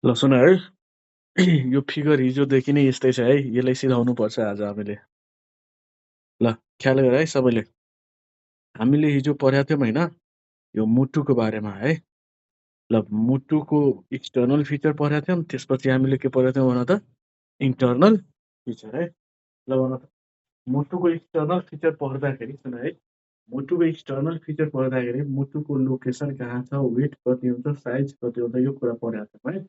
ल सुन है यो फिगर हिजोदेखि नै यस्तै छ है यसलाई सिधाउनु पर्छ आज हामीले ल ख्याल गर है सबैले हामीले हिजो पढाएको थियौँ होइन यो मुटुको बारेमा है ल मुटुको एक्सटर्नल फिचर पढाएको थियौँ त्यसपछि हामीले के पढाएको थियौँ भन त इन्टर्नल फिचर है ल भन त मुटुको एक्सटर्नल फिचर पढ्दाखेरि सुन है मुटुको एक्सटर्नल फिचर पढ्दाखेरि मुटुको लोकेसन कहाँ छ वेट कति हुन्छ साइज कति हुन्छ यो कुरा पढाएको थियौँ है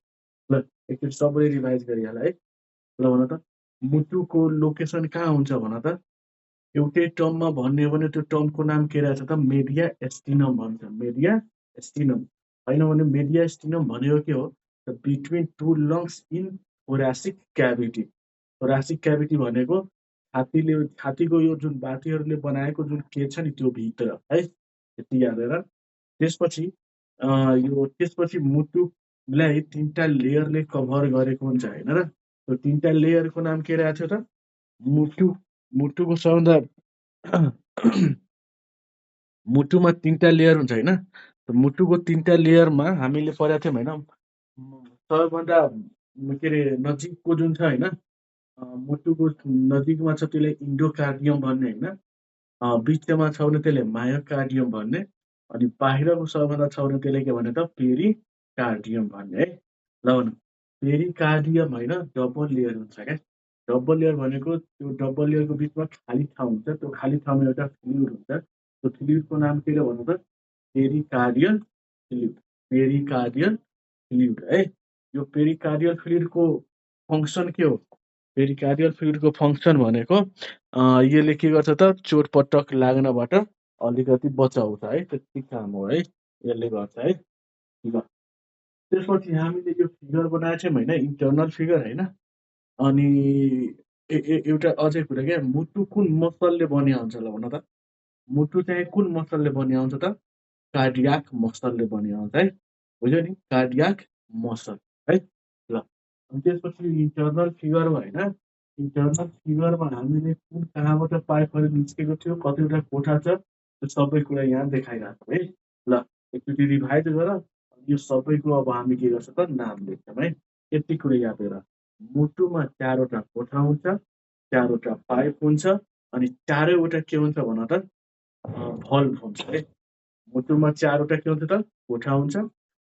ल एकचोटि सबैले रिभाइज गरिहाल है ल भन त मुटुको लोकेसन कहाँ हुन्छ भन त एउटै टर्ममा भन्ने हो भने त्यो टर्मको नाम के रहेछ त मेडिया एस्टिनम भन्छ मेडिया एस्टिनम होइन भने मेडिया एस्टिनम भनेको के हो between two lungs in thoracic cavity thoracic cavity भनेको छातीको यो जुन बातीहरूले बनाएको जुन के छ नि त्यो भित्र है त्यति याद गर त्यसपछि त्यसपछि मुटुलाई तिनवटा लेयरले कभर गरेको हुन्छ होइन र त्यो तिनवटा लेयरको नाम के रहेको थियो त मुटु मुटुको सबभन्दा मुटुमा तिनवटा लेयर हुन्छ होइन मुटुको तिनवटा लेयरमा हामीले पढाएको थियौँ होइन सबैभन्दा के अरे नजिकको जुन छ होइन मुटुको नजिकमा छ त्यसलाई इन्डोकार्डियम भन्ने होइन बिचमा छ भने त्यसले मायोकार्डियम भन्ने अनि बाहिरको सबैभन्दा छ भने त्यसले के भन्ने त पेरिकार्डियम भन्ने है ल भन पेरिकार्डियम होइन डबल लेयर हुन्छ क्या डबल लेयर भनेको त्यो डबल लेयरको बिचमा खाली ठाउँ हुन्छ त्यो खाली ठाउँमा एउटा फ्लुइड हुन्छ त्यो फ्लुइडको नाम के भन्नु त पेरिकार्डियल फ्लुइड पेरिकार्डियल फ्लुइड है यो पेरिकार्डियल फ्लुइडको फङ्सन के हो पेरिकार्डियल फ्लुइडको फङ्सन भनेको यसले के गर्छ त चोटपटक लाग्नबाट अलिकति बचाउँछ है त्यति काम हो है यसले गर्छ है ल त्यसपछि हामीले यो फिगर बनाएको थियौँ होइन इन्टर्नल फिगर होइन अनि एउटा अझै कुरा क्या मुटु कुन मसलले बनिया हुन्छ ल भन त मुटु चाहिँ कुन मसलले बनिया हुन्छ त कार्डियाक मसलले बनिया हुन्छ है बुझ्यो नि कार्डियाक मसल है ल अनि त्यसपछि इन्टर्नल फिगरमा होइन इन्टर्नल फिगरमा हामीले कुन कहाँबाट पाइपहरू निस्केको थियो कतिवटा कोठा छ त्यो सबै कुरा यहाँ देखाइरहेको है ल एकचोटि रिभाइज गर यो सबैको अब हामी के गर्छ त नाम लेख्छौँ है यति कुरा याद गर मुटुमा चारवटा कोठा हुन्छ चारवटा पाइप हुन्छ अनि चारैवटा के हुन्छ भन त भल्भ हुन्छ है मुटुमा चारवटा के हुन्छ त कोठा हुन्छ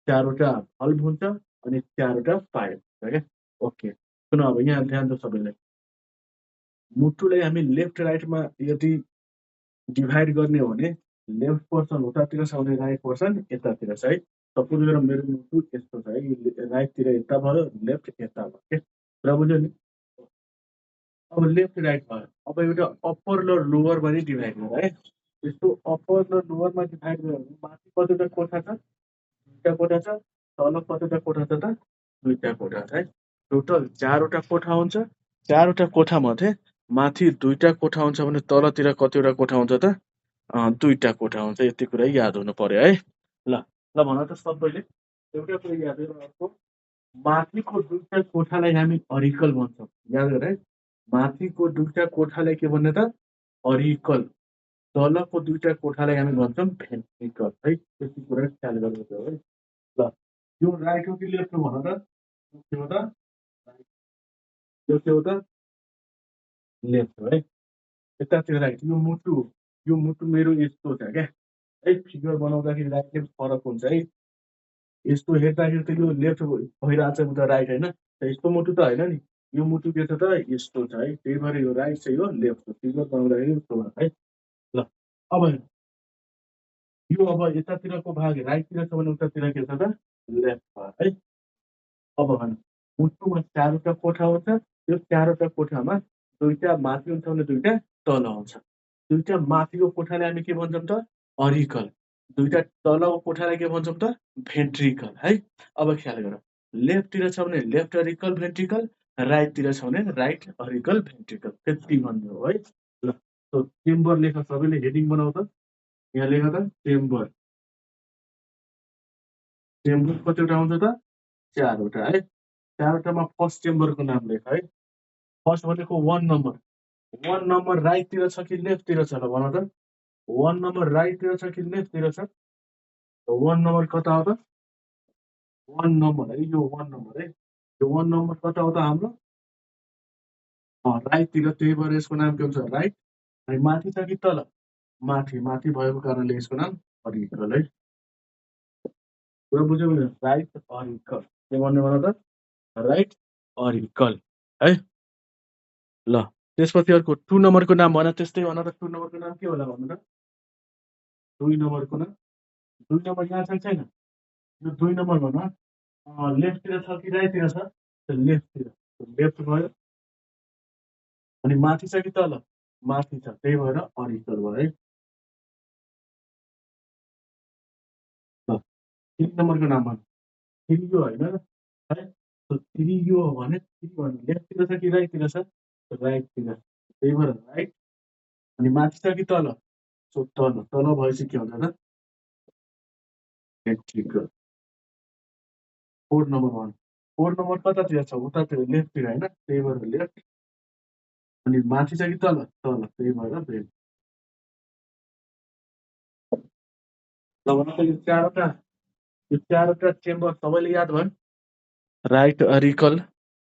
चारवटा भल्भ हुन्छ अनि चारवटा पाइप हुन्छ क्या ओके सुन अब यहाँ ध्यान दियो सबैलाई मुटुलाई हामी लेफ्ट राइटमा यदि डिभाइड गर्ने हो भने लेफ्ट पोर्सन उतातिर छ भने राइट पोर्सन यतातिर छ है सपोज गरेर मेरो मुटु यस्तो छ है राइटतिर यता भयो लेफ्ट यता भयो के कुरा बुझ्यो नि अब लेफ्ट राइट भयो अब एउटा अप्पर र लोवर पनि डिभाइड गर है यस्तो अप्पर र लोवरमा डिभाइड गर्यो भने माथि कतिवटा कोठा छ दुईवटा कोठा छ तल कतिवटा कोठा छ त दुईवटा कोठा छ है टोटल चारवटा कोठा हुन्छ चारवटा कोठा मध्ये माथि दुईवटा कोठा हुन्छ भने तलतिर कतिवटा कोठा हुन्छ त दुईवटा कोठा हुन्छ यति कुरा याद हुनु पर्यो है ल ल भन त सबैले एउटा कुरा याद गर अर्को माथिको दुईवटा कोठालाई हामी अरिकल भन्छौँ याद गर है माथिको दुईवटा कोठालाई के भन्ने त अरिकल तलको दुईवटा कोठालाई हामी भन्छौँ भेन्ट्रिकल है त्यति कुरा ख्याल गर्नु है ल यो राइट हो कि लेफ्ट हो भन त के हो त यो के हो त लेफ्ट हो है यतातिर राइट यो मुटु मेरो यस्तो छ क्या है फिगर बनाउँदाखेरि राइट लेफ्ट फरक हुन्छ है यस्तो हेर्दाखेरि त यो लेफ्ट भइरहेको छ उता राइट होइन यस्तो मुटु त होइन नि यो मुटु के छ त यस्तो छ है त्यही भएर यो राइट छ यो लेफ्ट फिगर बनाउँदाखेरि यस्तो भयो है ल अब यो अब यतातिरको भाग राइटतिर छ भने उतातिर के छ त लेफ्ट भयो है अब भन मुटुमा चारवटा कोठा हुन्छ त्यो चारवटा कोठामा दुईवटा माथि हुन्छ भने दुईवटा तल हुन्छ दुईवटा माथिको कोठालाई हामी के भन्छौँ त अरिकल दुईवटा तलको कोठालाई के भन्छौँ त भेन्ट्रिकल है अब ख्याल गर लेफ्टतिर छ भने लेफ्ट अरिकल भेन्ट्रिकल राइटतिर छ भने राइट अरिकल भेन्ट्रिकल त्यति भन्नु हो है ल चेम्बर लेख सबैले हेडिङ बनाउ त यहाँ लेख त चेम्बर चेम्बर कतिवटा हुन्छ त चारवटा है चारवटामा फर्स्ट चेम्बरको नाम लेख है फर्स्ट भनेको 1 नम्बर 1 नम्बर राइटतिर छ कि लेफ्टतिर छ ल भन त 1 नम्बर राइटतिर छ कि लेफ्टतिर छ 1 नम्बर कता हो त 1 नम्बर है, यो 1 नम्बर है। यो 1 नम्बर कता हो त हाम्रो? राइटतिर, त्यही भएर यसको नाम के हुन्छ? राइट। अनि माथि छ कि तल? माथि, माथि भएको कारणले यसको नाम अरिकल है। कुरा बुझ्यौ भने राइट अरिकल। के भन्ने भन त? राइट अरिकल है। ल त्यसपछि अर्को 2 नम्बरको नाम भन, त्यस्तै भन त। 2 नम्बरको नाम के होला भन्नु त? 2 नम्बरको नाम 2 नम्बर यहाँ छ कि छैन? यो 2 नम्बर भन। लेफ्टतिर छ कि राइटतिर छ? लेफ्टतिर। लेफ्ट भयो। अनि माथि छ कि तल? माथि छ, त्यही भएर अरिकल भयो है। ल 3 नम्बरको नाम भन। 3 यो होइन र है। 3 यो हो भने 3 भन्नु लेफ्टतिर छ कि राइटतिर छ? राइटतिर, त्यही भएर राइट। अनि माथि छ कि तल? सो तल, तल भएपछि के हुन्छ त? भेन्ट्रिकल। 4 नम्बर भन। 4 नम्बर कतातिर छ? उतातिर, लेफ्टतिर होइन, त्यही भएर लेफ्ट। अनि माथि छ कि तल? तल, त्यही भएर भेन्ट। ल भन त, यो चारवटा चेम्बर सबैले याद भयो? Right auricle,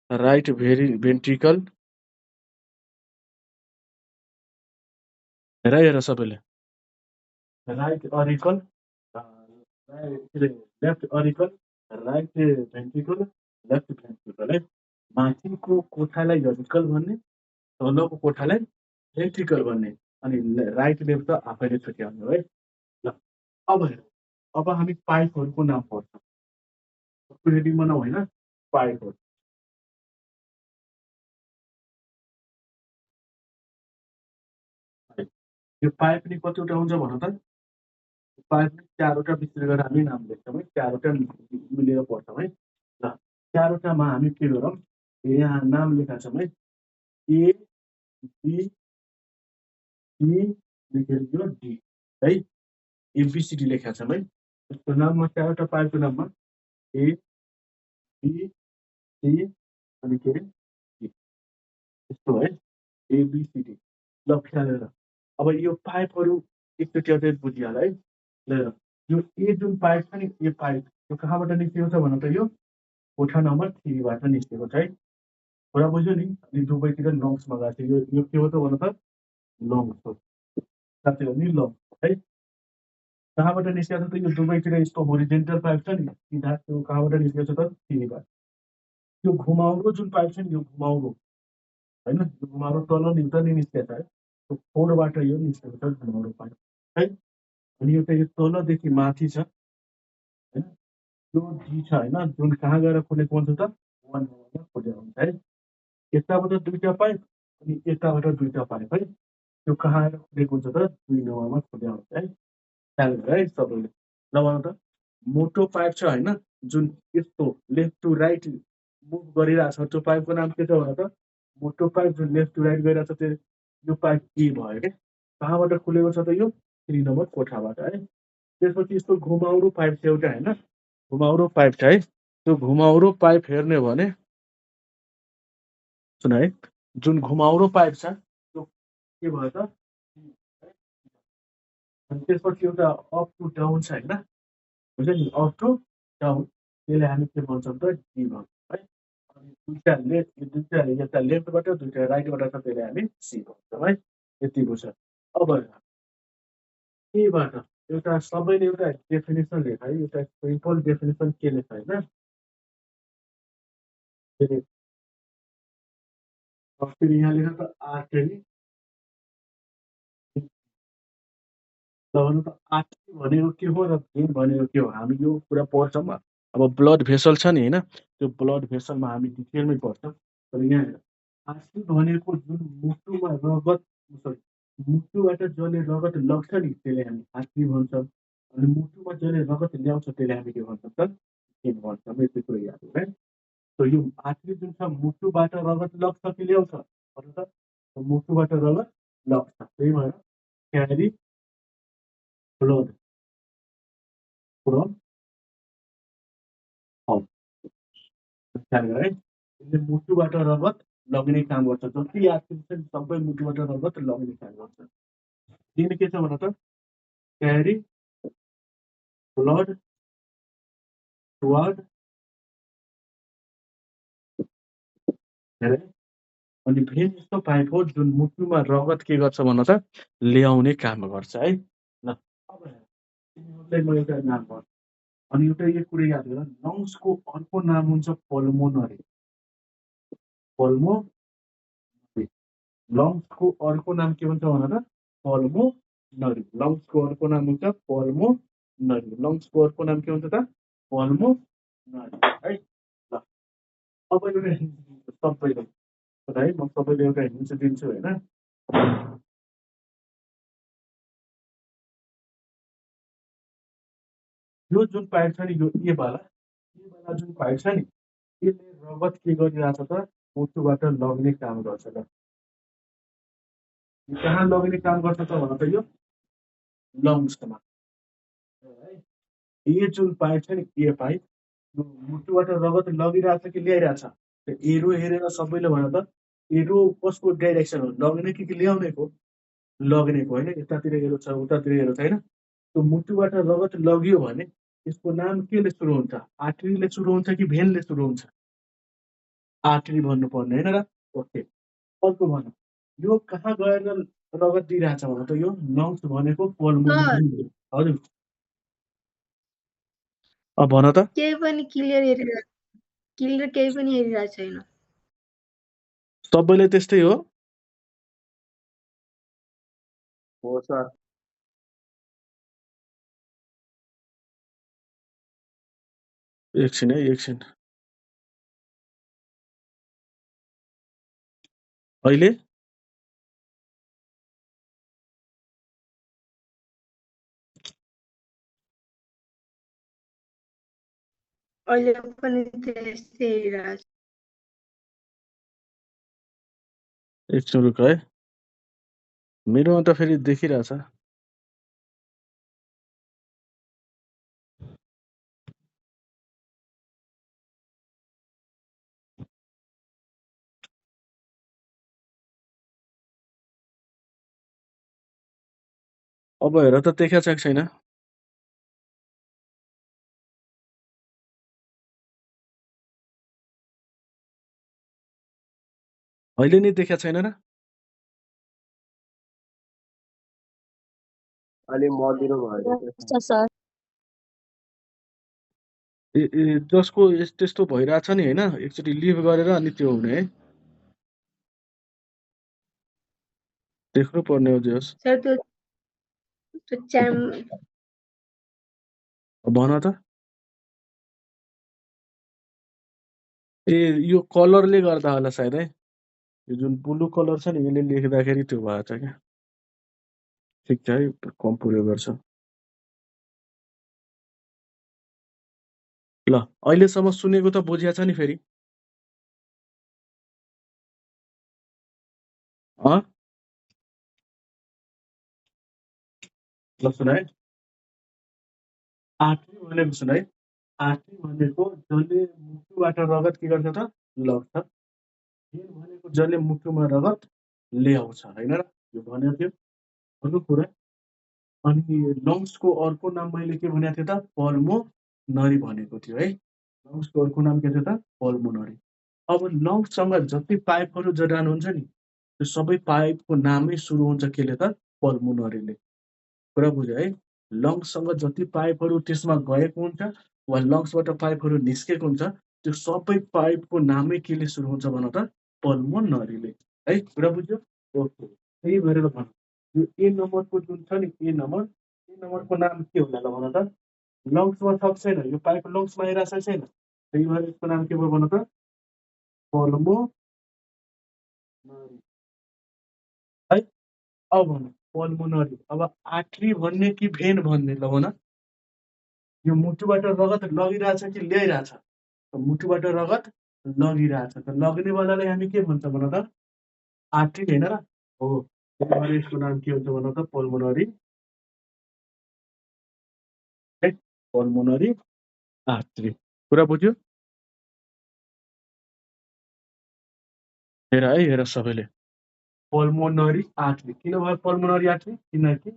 right ventricle. हेर सबैले, right auricle, left auricle, right ventricle, left ventricle है। माथिको कोठालाई अरिकल भन्ने, तलको कोठालाई भेन्ट्रिकल भन्ने। अनि राइट लेफ्ट त आफैले छुट्याउनु है। ल अब हेर, अब हामी पाइपहरूको नाम पढ्छौँ। हेडिङ बनाऊ होइन, पाइपहरू। यो पाइप नि कतिवटा हुन्छ भन त? पाइप चारवटा विशेष गरेर हामी नाम लेख्छौँ है, चारवटा मिलेर पढ्छौँ है। ल चारवटामा हामी के गरौँ? यहाँ नाम लेखा छौँ है। ए बी सी लेखेर यो डी है। एबिसिडी लेखा छौँ है। यसको नाममा, चारवटा पाइपको नाममा ए बी सी अनि के अरे डी, यस्तो है। एबिसिडी। ल ख्याल हेर, अब यो पाइपहरू एकचोटि अझै बुझिहाल है। ल हेर, यो ए जुन पाइप छ नि, यो पाइप यो कहाँबाट निस्केको छ भन त? यो कोठा नम्बर 3 बाट निस्केको छ है। कुरा बुझ्यो नि? अनि दुवैतिर लङ्समा गएको छ। यो के हो त भन त? लङ्स हो। साथीहरू नि लङ्स है। कहाँबाट निस्केको छ त? यो दुवैतिर यस्तो होरिजेन्टल पाइप छ नि, सिधा त्यो कहाँबाट निस्केको छ त? 3 बाट। यो घुमाउरो जुन पाइप छ नि, यो घुमाउरो होइन, यो घुमाउरो तल नि उता नि निस्केको छ है। त्यो 4 बाट यो निस्केको छ घुमाउरो पाइप है। अनि एउटा यो तलदेखि माथि छ होइन, यो डी छ होइन, जुन कहाँ गएर खुलेको हुन्छ त? 1 नम्बरमा खुलेको हुन्छ है। यताबाट दुईटा पाइप अनि यताबाट दुईटा पाइप है। त्यो कहाँ आएर खुलेको हुन्छ त? 2 नम्बरमा खुलेको हुन्छ है। ख्याल गर है सबैले। ल भन त, मोटो पाइप छ होइन, जुन यस्तो लेफ्ट टु राइट मुभ गरिरहेको छ, त्यो पाइपको नाम के छ भन त? मोटो पाइप जुन लेफ्ट टु राइट गइरहेको छ, त्यो यो पाइप ए भयो क्या। कहाँबाट खुलेको छ त? यो 3 नम्बर कोठाबाट है। त्यसपछि यस्तो घुमाउरो पाइप छ एउटा होइन, घुमाउरो पाइप छ है। त्यो घुमाउरो पाइप हेर्ने हो भने सुन है, जुन घुमाउरो पाइप छ त्यो के भयो त? अनि त्यसपछि एउटा अप टु डाउन छ होइन, हुन्छ नि, अप टु डाउन, त्यसले हामी के भन्छौँ त? डी भन्छौँ है। अनि दुईटा यता लेफ्टबाट दुईटा राइटबाट छ, त्यसले हामी सी भन्छौँ है। यति बुझ्छ। अब यहीबाट एउटा सबैले एउटा डेफिनेसन लेख है, एउटा सिम्पल डेफिनेसन के लेख होइन। फेरि यहाँ लेख त आर्टेरी। ल भन त, आर्टरी भनेको के हो र भेन भनेको के हो? हामी यो कुरा पढ्छौँ। अब ब्लड भेसल छ नि होइन, त्यो ब्लड भेसलमा हामी डिटेलमै पढ्छौँ। तर यहाँ हेर, आर्टरी भनेको जुन मुटुमा रगत, सरी, मुटुबाट जसले रगत लग्छ नि, त्यसले हामी आर्टरी भन्छौँ। अनि मुटुमा जसले रगत ल्याउँछ त्यसले हामी के भन्छौँ त? भेन भन्छौँ। यति कुरो याद हो है। त यो आर्टरी जुन छ, मुटुबाट रगत लग्छ कि ल्याउँछ भन त? मुटुबाट रगत लग्छ, त्यही भएर क्यारी ब्लड फ्रम हार्ट। ख्याल गर है, यसले मुटुबाट रगत लग्ने काम गर्छ। जति आर्टरी छ नि, सबै मुटुबाट रगत लग्ने काम गर्छ। दिन के छ भन त? क्यारी ब्लड टुवर्ड हेरे अनि भेन यस्तो पाइप हो जुन मुटुमा रगत के गर्छ भन त ल्याउने काम गर्छ है ल अब तिमीहरूलाई म एउटा नाम भन्छु अनि एउटा यो कुरा याद गर लङ्सको अर्को नाम हुन्छ पल्मोनरी पल्मोनरी लङ्सको अर्को नाम के हुन्छ भन त पल्मोनरी लङ्सको अर्को नाम हुन्छ पल्मोनरी लङ्सको अर्को नाम के हुन्छ त पल्मोनरी है ल अब एउटा सबैलाई है म सबैले एउटा हिन्ट दिन्छु होइन यो जुन पाइप छ नि यो ए जुन पाइप छ नि यसले रगत के गरिरहेछ त मुटुबाट लग्ने काम गर्छ त कहाँ लग्ने काम गर्छ त भन त यो लङ्समा ए जुन पाइप छ नि ए पाइप मुटुबाट रगत लगिरहेछ कि ल्याइरहेछ एरो हेरेर सबैले भन त एरो कसको डाइरेक्सन हो लग्ने कि ल्याउनेको लग्नेको होइन यतातिर एरो छ उतातिर एरो छैन त्यो मुटुबाट रगत लगियो भने यसको नाम केले सुरु हुन्छ आर्टरीले सुरु हुन्छ कि भेनले सुरु हुन्छ आर्टरी भन्नुपर्ने होइन र ओके अर्को भन यो कहाँ गएर रगत दिइरहेछ भन त यो लङ्स भनेको पल्मोनरी हजुर भन त केही पनि क्लियर केही पनि हेरिरहेको छैन सबैले त्यस्तै हो सर एकछिन है एकछिन अहिले अहिले पनि त्यस्तै हेरिरहेको छु एकछिन रुक है मेरोमा त फेरि देखिरहेछ अब हेर त देखाएको छ कि छैन अहिले नि देखाएको छैन र अलि मदिरो भयो सर जसको त्यस्तो भइरहेछ नि होइन एकचोटि लिभ गरेर अनि त्यो हुने है देख्नु पर्ने हो जे होस् सर त्यो च्याम भन त ए यो कलरले गर्दा होला सायद है यो जुन ब्लू कलर छ नि यसले लेख्दाखेरि त्यो भएको छ क्या ठिक छ है कम पुरो गर्छ ल अहिलेसम्म सुनेको त बुझिया छ नि फेरि ल सुन है आर्टरी भनेको सुन है आर्टरी भनेको जसले मुटुबाट रगत के गर्छ त लग्छ भेन भनेको जसले मुटुमा रगत ल्याउँछ होइन र यो भनेको थियो अर्को कुरा अनि लङ्सको अर्को नाम मैले के भनेको थिएँ त पल्मोनरी भनेको थियो है लङ्सको अर्को नाम के थियो त पल्मोनरी अब लङ्ससँग जति पाइपहरू जडान हुन्छ नि त्यो सबै पाइपको नामै सुरु हुन्छ केले त पल्मोनरीले कुरा बुझ्यो है लङ्ससँग जति पाइपहरू त्यसमा गएको हुन्छ वा लङ्सबाट पाइपहरू निस्केको हुन्छ त्यो सबै पाइपको नामै केले सुरु हुन्छ भन त पल्मोनरीले है कुरा बुझ्यो ओके त्यही भएर भन यो ए नम्बरको जुन छ नि ए नम्बरको नाम के होला ल भन त लङ्समा छ छैन यो पाइप लङ्समा आइरहेको छ छैन त्यही भएर यसको नाम के भयो भन त पल्मोनरी है अब भन पल्मोनरी अब आर्टरी भन्ने कि भेन भन्ने ल भन यो मुटुबाट रगत लगिरहेछ कि ल्याइरहेछ मुटुबाट रगत लगिरहेछ त लग्नेवालालाई हामी के भन्छ भन त आर्टरी होइन र हो त्यही भएर यसको नाम के हुन्छ भन त पल्मोनरी है पल्मोनरी आर्टरी कुरा बुझ्यो हेर है हेर सबैले पल्मोनरी आर्टरी किन भयो पल्मोनरी आर्टरी किनकि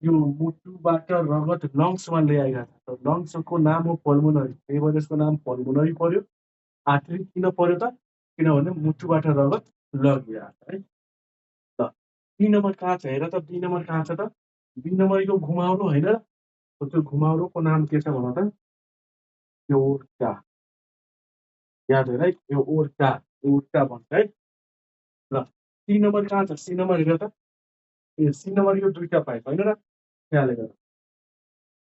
यो मुटुबाट रगत लङ्समा ल्याइरहेको छ लङ्सको नाम हो पल्मोनरी त्यही भएर यसको नाम पल्मोनरी पर्यो आर्टरी किन पर्यो त किनभने मुटुबाट रगत लगिरहेको छ है। ल बी नम्बर कहाँ छ हेर त, बी नम्बर कहाँ छ त, बी नम्बर यो घुमाउरो होइन र, त्यो घुमाउरोको नाम के छ भन त, एओर्टा। याद हेर है, एओर्टा भन्छ है। ल सी नम्बर कहाँ छ, सी नम्बर हेर त, ए सी नम्बर यो दुईटा पाइप होइन र, ख्याल गर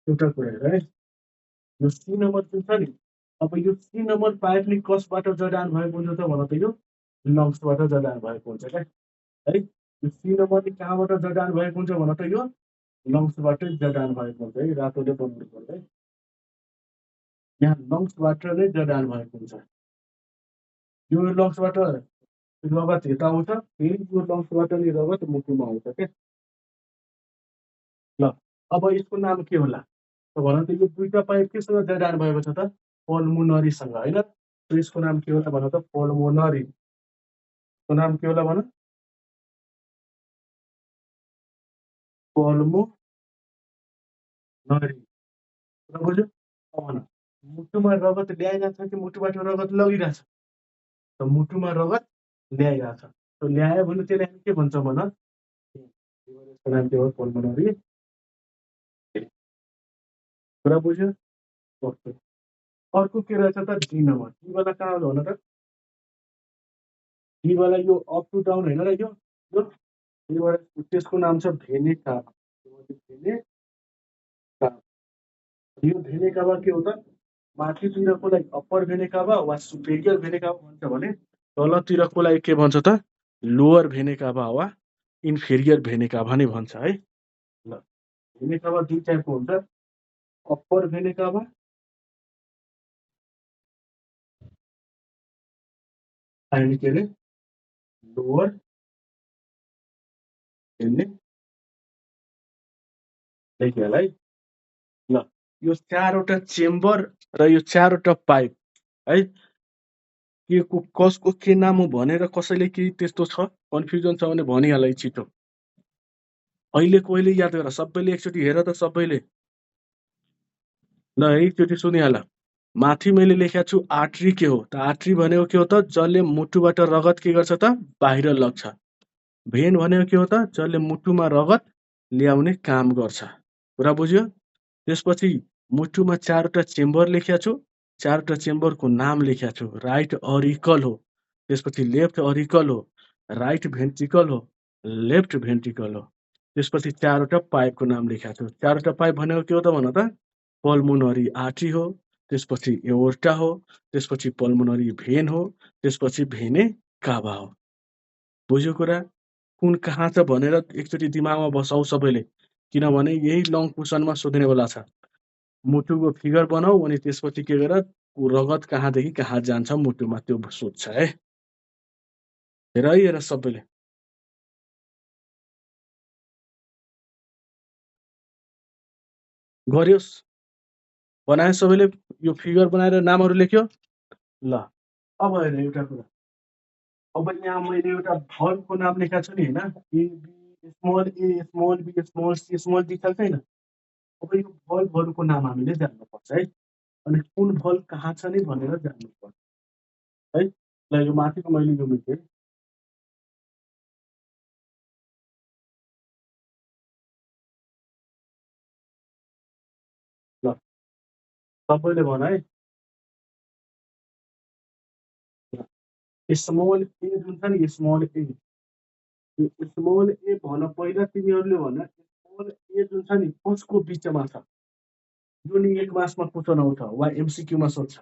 एउटा कुरा हेर है, यो सी नम्बर जुन छ नि, अब यो सी नम्बर पाइप नि कसबाट जडान भएको हुन्छ त भन त, यो लङ्सबाट जडान भएको हुन्छ क्या है। यो सी नम्बर नि कहाँबाट जडान भएको हुन्छ भन त, यो लङ्सबाट जडान भएको हुन्छ है, रातोले बनाउनु पर्छ है। यहाँ लङ्सबाट नै जडान भएको हुन्छ। यो लङ्सबाट रगत यता आउँछ, फेरि यो लङ्सबाट नि रगत मुटुमा आउँछ क्या। ल अब यसको नाम के होला त भन त, यो दुईटा पाइप केसँग जडान भएको छ त, पल्मोनरीसँग होइन। त यसको नाम के होला भन त, पल्मोनरी। को नाम के होला भन, पल्मोनरी। बुझ्यो। अब भन मुटुमा रगत ल्याइरहेछ कि मुटुबाट रगत लगिरहेछ, त मुटुमा रगत ल्याइरहेछ। त ल्यायो भने त्यसलाई हामी के भन्छ भन, यसको नाम के हो, पल्मोनरी। कुरा बुझ्यो। ओके। अर्को के रहेछ त, डी नम्बर। डी वाला कहाँ हो भन त, डी वाला यो अप टु डाउन होइन र, यो त्यसको नाम छ भेने काभा। भेने काभा। यो भेने काभा के हो त, माथितिरकोलाई अप्पर भेने काभा वा सुपेरियर भेने काभा भन्छ भने, तलतिरकोलाई के भन्छ त, लोअर भेने काभा वा इन्फेरियर भेने काभा नै भन्छ है। ल भेने काभा दुई टाइपको हुन्छ, अप्पर भेने काभा अनि के अरे लोअर भेने देखिहाल है। ल यो चारवटा चेम्बर र यो चारवटा पाइप है, के को कसको के नाम हो भनेर कसैले केही त्यस्तो छ कन्फ्युजन छ भने भनिहाल है छिटो। अहिले याद गर, सबैले एकचोटि हेर त सबैले। ल एकचोटि सुनिहाल, माथि मैले लेखेको छु आर्ट्री के हो त, आर्ट्री भनेको के हो त, जसले मुटुबाट रगत के गर्छ त, बाहिर लग्छ। भेन भनेको के हो त, जसले मुटुमा रगत ल्याउने काम गर्छ। कुरा बुझ्यो। त्यसपछि मुटुमा चारवटा चेम्बर लेखेको छु, चारवटा चेम्बरको नाम लेखेको छु, राइट अरिकल हो, त्यसपछि लेफ्ट अरिकल हो, राइट भेन्ट्रिकल हो, लेफ्ट भेन्ट्रिकल हो। त्यसपछि चारवटा पाइपको नाम लेखेको छु। चारवटा पाइप भनेको के हो त भन त, पल्मोनरी आर्ट्री हो, त्यसपछि एओर्टा हो, त्यसपछि पल्मोनरी भेन हो, त्यसपछि भेने काभा हो। बुझ्यो कुरा। कुन कहाँ छ भनेर एकचोटि दिमागमा बसाउ सबैले, किनभने यही लङ क्वेसनमा सोध्नेवाला छ। मुटुको फिगर बनाऊ अनि त्यसपछि के गर, रगत कहाँदेखि कहाँ जान्छ मुटुमा त्यो सोध्छ है। हेर सबैले गर्योस्, बनायो सबैले, यो फिगर बनाएर नामहरू लेख्यो। ल अब हेर एउटा कुरा, अब यहाँ मैले एउटा भल्भको नाम लेखेको छु नि होइन, A small B small C small D छैन। अब यो भल्भहरूको नाम हामीले जान्नुपर्छ है, अनि कुन भल्भ कहाँ छ नि भनेर जान्नुपर्छ है। ल यो माथिको मैले यो लेखेँ, ल सबैले भन है। स्मल ए जुन छ नि, स्मल ए, स्मल ए भन पहिला तिमीहरूले भन, स्मल ए जुन छ नि कसको बिचमा छ, यो नि एक मासमा क्वेसन आउँछ वा एमसिक्यूमा सोध्छ।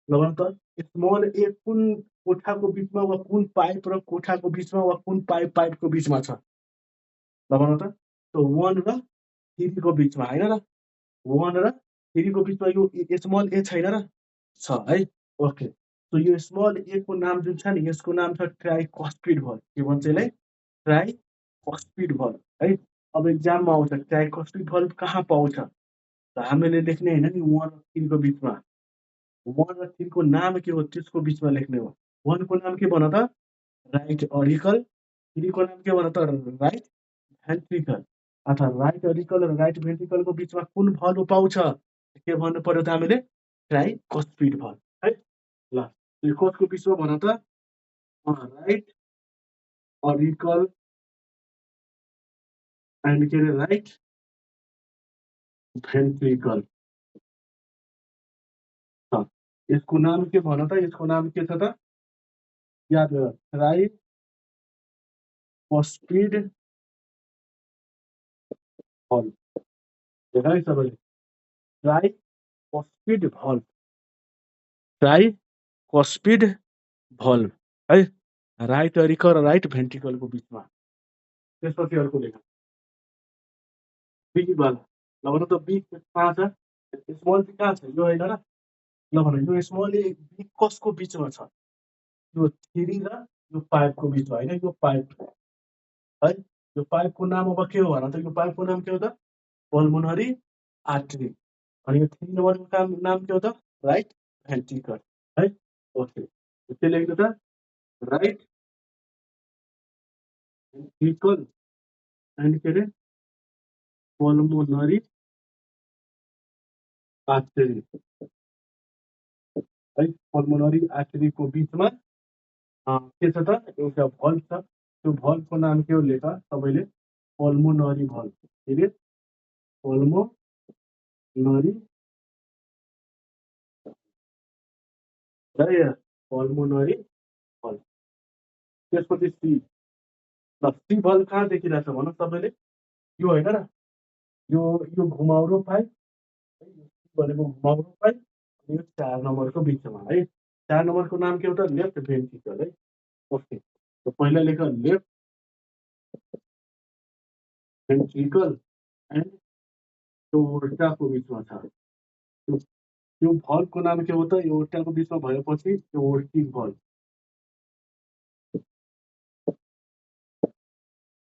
ल भन त, स्मल ए कुन कोठाको बिचमा वा कुन पाइप र कोठाको बिचमा वा कुन पाइपको बिचमा छ, ल भन त। 1 र 3 को बिचमा होइन र, 1 र 3 को बिचमा यो स्मल ए छैन र, छ है। ओके। तो यो स्मल ए को नाम जुन छ नि, यसको नाम छ ट्राइकस्पिड भल्भ। के भन्छ यसलाई, ट्राइकस्पिड भल्भ है। अब एक्जाममा आउँछ ट्राइकस्पिड भल्भ कहाँ पाउँछ त हामीले लेख्ने होइन नि 1 र 3 को बिचमा, 1 र 3 को नाम के हो त्यसको बिचमा लेख्ने हो। 1 को नाम के भन त, राइट अरिकल, 3 को नाम के भन त, राइट भेन्ट्रिकल, अथवा राइट अरिकल र राइट भेन्ट्रिकलको बिचमा कुन भल्भ पाउँछ, के भन्नु पर्यो त हामीले, ट्राइकस्पिड भल्भ है। ल यो कसको बिचमा भन त, राइट अरिकल एन्ड के अरे राइट भेन्ट्रिकल छ। यसको नाम के भन त, यसको नाम के छ त? याद गर, ट्राइकस्पिड भल्भ। देख है सबैले, ट्राइकस्पिड भल्भ, ट्राइकस्पिड भल्भ है, राइट अरिकल र राइट भेन्ट्रिकलको बिचमा। त्यसपछि अर्को लेख, बी वाला। ल भन त बी कहाँ छ? स्मल बी कहाँ छ? यो होइन र? ल भन, यो स्मल बी कसको बिचमा छ? यो 3 र यो 5 को बिचमा होइन, यो पाइप है। यो पाइपको नाम अब के हो भन त? यो पाइपको नाम के हो त? Pulmonary artery. अनि यो 3 नम्बरको नाम के हो त? राइट भेन्ट्रिकल है। ओके, के लेख्नु त? राइट भेन्ट्रिकल एन्ड के अरे पल्मोनरी आर्टरी है। पल्मोनरी आर्टरीको बिचमा के छ त? एउटा भल्भ छ। त्यो भल्भको नाम के हो लेख सबैले? Pulmonary valve. के अरे पल्मोनरी है, पल्मोनरी भल्भ। त्यसपछि सी। ल सी भल्भ कहाँ देखिरहेछ भन सबैले? यो होइन र? यो घुमाउरो पाइप है, यो सी भनेको घुमाउरो पाइप। अनि यो 4 नम्बरको बिचमा है। 4 नम्बरको नाम के हो त? लेफ्ट भेन्ट्रिकल है। ओके, तो पहिला लेख लेफ्ट भेन्ट्रिकल एन्ड एओर्टाको बिचमा छ। त्यो भल्भको नाम के हो त? एओर्टाको बिचमा भएपछि एओर्टिक भल्भ।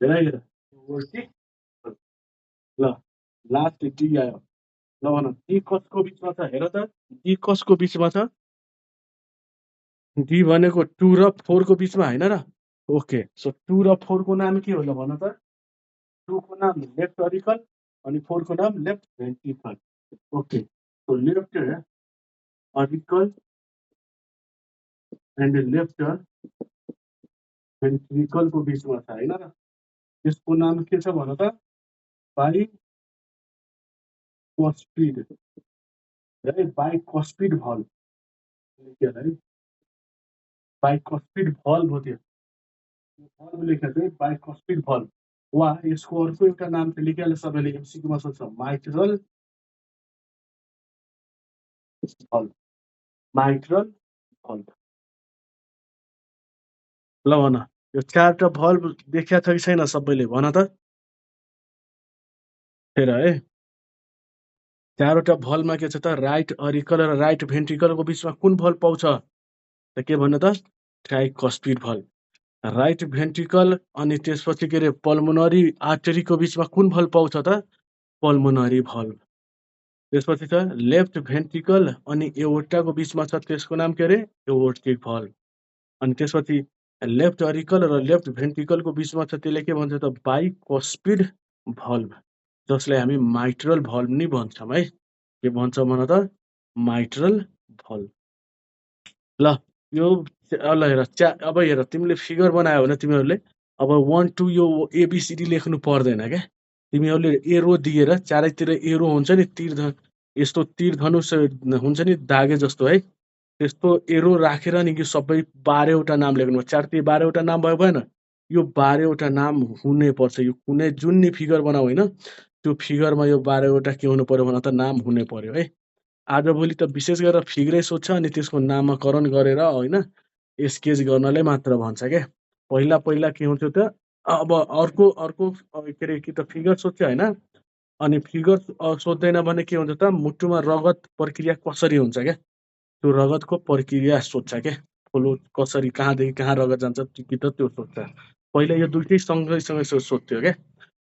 हेर एओर्टिक भल्भ। ल लास्ट डी आयो। ल भन डी कसको बिचमा छ? हेर त डी कसको बिचमा छ? डी भनेको 2 र 4 को बिचमा होइन र? ओके, सो 2 र 4 को नाम के हो ल भन त? 2 को नाम लेफ्ट अरिकल अनि 4 को नाम left ventricle. Okay, so left auricle and left भेन्ट्रिकलको बिचमा छ होइन र? यसको नाम के छ भन त? बाइकस्पिड है, बाइकस्पिड भल्भ है। बाइकस्पिड भल्भ हो त्यो। भल्भ लेखेको चाहिँ बाइकस्पिड भल्भ। वा यसको अर्को एउटा नाम चाहिँ लेखिहाल्यो सबैले, एमसिक्यूमा सोध्छ, माइट्रल भल्भ। Mitral valve. ल भन, यो 4टा भल्भ देखिया छ कि छैन सबैले? भन त हेर है, 4वटा भल्भमा के छ त? राइट अरिकल र राइट भेन्ट्रिकलको बिचमा कुन भल्भ पाउँछ त? के भन्नु त? Tricuspid valve. राइट भेन्ट्रिकल अनि त्यसपछि के अरे पल्मोनरी आर्टरीको बिचमा कुन भल्भ पाउँछ त? Pulmonary valve. त्यसपछि छ लेफ्ट भेन्ट्रिकल अनि एओर्टाको बिचमा छ, त्यसको नाम के अरे? Aortic valve. अनि त्यसपछि लेफ्ट अरिकल र लेफ्ट भेन्ट्रिकलको बिचमा छ, त्यसले के भन्छ त? बाइकस्पिड भल्भ, जसलाई हामी माइट्रल भल्भ नि भन्छौँ है। के भन्छौँ भन त? Mitral valve. ल यो ल हेर, अब हेर तिमीले फिगर बनायो भने तिमीहरूले अब 1 2 यो एबिसिडी लेख्नु पर्दैन क्या। तिमीहरूले एरो दिएर चारैतिर एरो हुन्छ नि, यस्तो तीर धनुष हुन्छ नि दागे जस्तो है, त्यस्तो एरो राखेर नि यो सबै 12वटा नाम लेख्नु। 4 ती 12वटा नाम भयो भएन? यो 12वटा नाम हुनै पर्छ। यो कुनै जुन नि फिगर बनाऊ होइन, त्यो फिगरमा यो 12वटा के हुनु पर्यो भन त? नाम हुनै पर्यो है। आजभोलि त विशेष गरेर फिगरै सोध्छ अनि त्यसको नामकरण गरेर होइन स्केच गर्नलाई मात्र भन्छ क्या। पहिला के हुन्थ्यो त? अब अर्को के अरे कि त फिगर सोध्छ होइन, अनि फिगर सोध्दैन भने के हुन्छ त? मुटुमा रगत प्रक्रिया कसरी हुन्छ क्या, त्यो रगतको प्रक्रिया सोध्छ क्या। फ्लो कसरी, कहाँदेखि कहाँ रगत जान्छ कि त त्यो सोध्छ। पहिला यो दुइटै सँगै सोध्थ्यो क्या।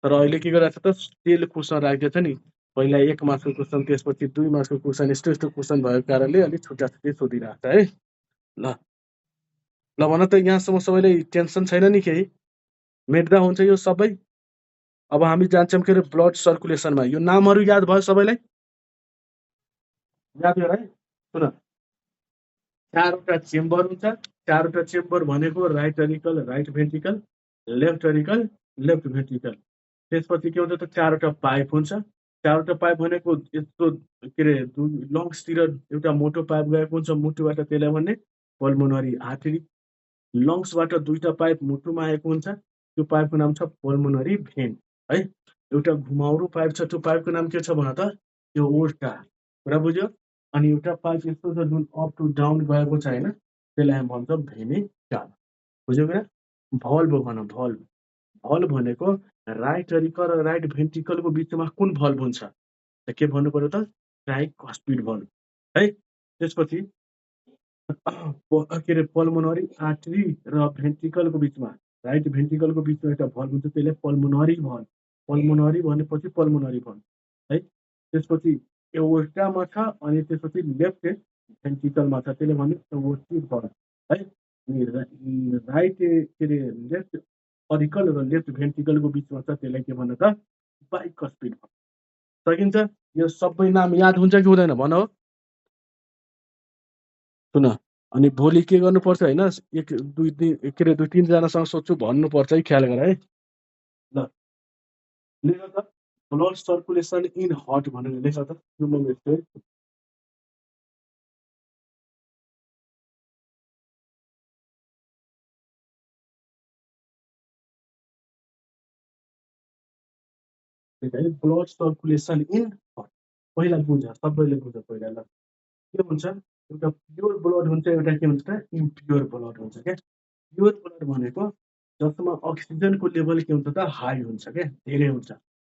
तर अहिले के गरिरहेको छ त? तेल कुसन राखेको छ नि, पहिला 1 मार्क्सको क्वेसन, त्यसपछि 2 मार्क्सको क्वेसन, यस्तो क्वेसन भएको कारणले अलिक छुट्टा सोधिरहेको छ है। ल भन त यहाँसम्म सबैलाई टेन्सन छैन नि केही? मेट्दा हुन्छ यो सबै? अब हामी जान्छौँ के अरे ब्लड सर्कुलेसनमा। यो नामहरू याद भयो सबैलाई? याद भयो है? सुन, चारवटा चेम्बर हुन्छ। चारवटा चेम्बर भनेको right auricle, right ventricle, left auricle, left ventricle. त्यसपछि के हुन्छ त चारवटा पाइप हुन्छ। चारवटा पाइप भनेको यस्तो के अरे लङ्सतिर एउटा मोटो पाइप गएको हुन्छ मुटुबाट, त्यसलाई भन्ने पल्मोनरी आर्टरी। लङ्सबाट दुईटा पाइप मुटुमा आएको हुन्छ, त्यो पाइपको नाम छ पल्मोनरी भेन है। एउटा घुमाउरो पाइप छ, त्यो पाइपको नाम के छ भन त एओर्टा। कुरा बुझ्यो? अनि एउटा पाइप यस्तो छ जुन अप टु डाउन गएको छ हैन, त्यसलाई हामी भन्छौँ भेनी काभ। बुझ्यो कुरा? भल्भ भन, भल्भ। भल्भ भनेको राइट एरिकल र राइट भेन्ट्रिकलको बिचमा कुन भल्भ हुन्छ त के भन्नु पर्यो त ट्राइकस्पिड भल्भ है। त्यसपछि के अरे पल्मोनरी आर्टरी र भेन्ट्रिकलको बिचमा, राइट भेन्ट्रिकलको बिचमा एउटा भल्भ हुन्छ, त्यसले पल्मोनरी भल्भ। पल्मोनरी भनेपछि पल्मोनरी भल्भ है। त्यसपछि एओर्टामा छ अनि त्यसपछि लेफ्ट भेन्ट्रिकलमा छ, त्यसले भन्यो एओर्टिक भल्भ है। अनि राइट के अरे लेफ्ट एरिकल र लेफ्ट भेन्ट्रिकलको बिचमा छ, त्यसलाई के भन्छ त बाइकस्पिड भल्भ। सकिन्छ? यो सबै नाम याद हुन्छ कि हुँदैन भन हो? सुन, अनि भोलि के गर्नुपर्छ होइन, एक दुई दिन के अरे 2-3 जनासँग सोध्छु भन्नुपर्छ है, ख्याल गर है। ल लेख त ब्लड सर्कुलेसन इन हार्ट भनेर लेख त human wastage. Blood circulation in heart पहिला बुझ, सबैले बुझ पहिला। ल के हुन्छ, एउटा प्योर ब्लड हुन्छ, एउटा के हुन्छ त इम्प्योर ब्लड हुन्छ क्या। प्योर ब्लड भनेको जसमा अक्सिजनको लेभल के हुन्छ त हाई हुन्छ क्या, धेरै हुन्छ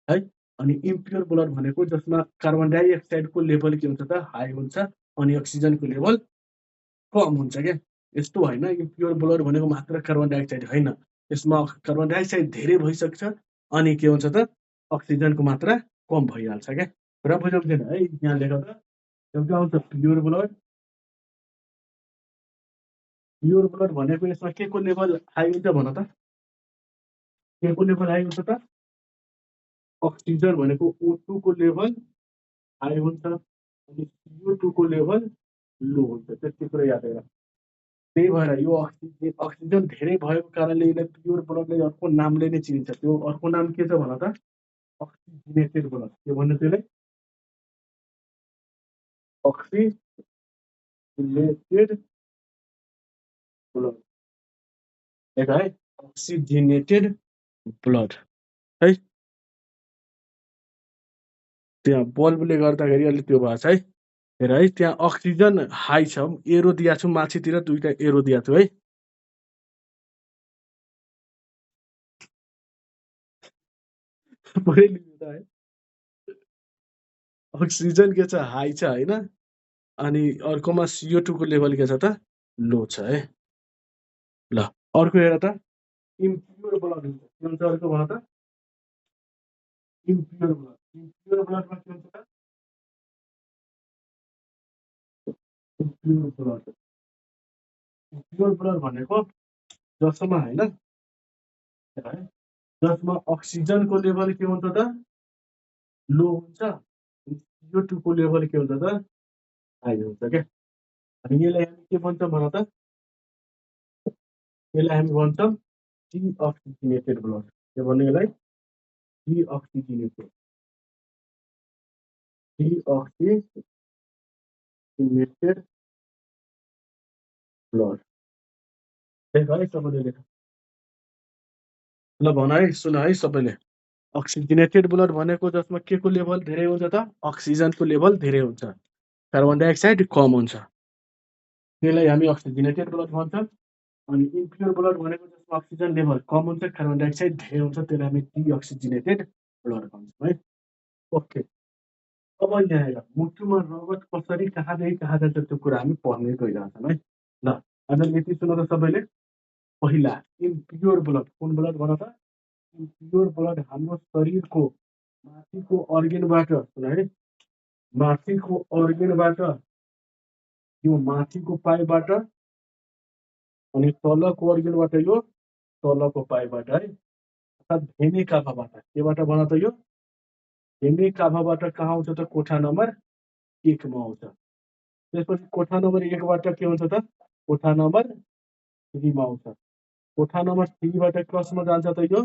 है। अनि इम्प्योर ब्लड भनेको जसमा कार्बन डाइअक्साइडको लेभल के हुन्छ त हाई हुन्छ अनि अक्सिजनको लेभल कम हुन्छ क्या। यस्तो होइन इम्प्योर ब्लड भनेको मात्र कार्बन डाइअक्साइड होइन, यसमा कार्बन डाइअक्साइड धेरै भइसक्छ अनि के हुन्छ त अक्सिजनको मात्रा कम भइहाल्छ क्या। कुरा बुझ्नु छैन है? यहाँ लेख त एउटा आउँछ प्योर ब्लड। प्योर ब्लड भनेको यसमा के को लेभल हाई हुन्छ भन त, के को लेभल हाई हुन्छ त अक्सिजन भनेको O2 को लेभल हाई हुन्छ अनि CO2 को लेभल लो हुन्छ। त्यति कुरा याद गर। त्यही भएर यो अक्सिजन धेरै भएको कारणले यसलाई प्योर ब्लडलाई अर्को नामले नै चिनिन्छ। त्यो अर्को नाम के छ भन त अक्सिजिनेटेड ब्लड। के भन्नु त्यसलाई अक्सिजिनेटेड ब्लड है, अक्सिजिनेटेड ब्लड है। त्यहाँ बल्बले गर्दाखेरि अलि त्यो भएको छ है। हेर है, त्यहाँ अक्सिजन हाई छ, एरो दिएको छु माथितिर, दुईटा एरो दिएको छु है। है अक्सिजन के छ हाई छ होइन, अनि अर्कोमा CO2 को लेभल के छ त लो छ है। ल अर्को हेर त इम्प्योर ब्लड हुन्छ, के हुन्छ अर्को भन त इम्प्योर ब्लड। इम्प्योर ब्लडमा के हुन्छ त इम्प्योर ब्लड। इम्प्योर ब्लड भनेको जसमा होइन जसमा अक्सिजनको लेभल के हुन्छ त लो हुन्छ, CO2 को लेभल के हुन्छ त हाई हुन्छ क्या। अनि यसलाई हामी के भन्छौँ भन त, यसलाई हामी भन्छौँ डिअक्सिजिनेटेड ब्लड। के भन्ने यसलाई डिअक्सिजिनेटेड ब्लड। लेख है सबैले लेख। ल भन है, सुन है सबैले। अक्सिजिनेटेड ब्लड भनेको जसमा के को लेभल धेरै हुन्छ त अक्सिजनको लेभल धेरै हुन्छ, कार्बन डाइअक्साइड कम हुन्छ, त्यसलाई हामी अक्सिजिनेटेड ब्लड भन्छौँ। अनि इम्प्योर ब्लड भनेको जसमा अक्सिजन लेभल कम हुन्छ, कार्बन डाइअक्साइड धेरै हुन्छ, त्यसलाई हामी डिअक्सिजिनेटेड ब्लड भन्छौँ है। ओके, अब यहाँ हेर मुटुमा रगत कसरी कहाँदेखि कहाँ जान्छ त्यो कुरा हामी पढ्ने गइरहेछौँ है। ल आज यति सुन त सबैले। पहिला इम्प्योर ब्लड, कुन ब्लड भन त इम्प्योर ब्लड हाम्रो शरीरको माथिको अर्गेनबाट, सुन है, माथिको अर्गेनबाट, यो माथिको पाइबाट अनि तलको अर्गेनबाट, यो तलको पाइबाट है, अर्थात् भेने काभाबाट। केबाट भन त यो भेने काभाबाट कहाँ आउँछ त कोठा नम्बर 1 मा आउँछ। त्यसपछि कोठा नम्बर 1 बाट के हुन्छ त कोठा नम्बर 3 मा आउँछ कोठा नम्बर 3 बाट क्रसमा जान्छ त यो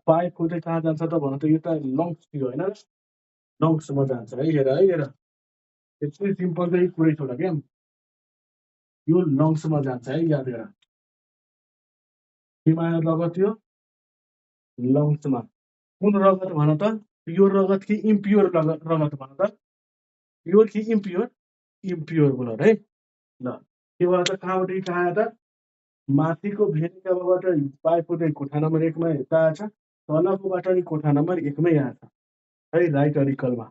पाइप हुँदै कहाँ जान्छ त भन त यो त लङ्स थियो हैन लङ्समा जान्छ है हेर यति सिम्पल चाहिँ कुरै छोड क्या यो लङ्समा जान्छ है याद गर केमा रगत यो लङ्समा कुन रगत भन त प्योर रगत कि इम्प्योर रगत भन त प्योर कि इम्प्योर इम्प्योर ब्लड है ल के भयो त कहाँबाट कहाँ आयो त माथिको भेनिकाबाट पाइप हुँदै कोठा नम्बर 1 मा यता आएछ तलकोबाट नि कोठा नम्बर 1 मै आएछ है राइट अरिकलमा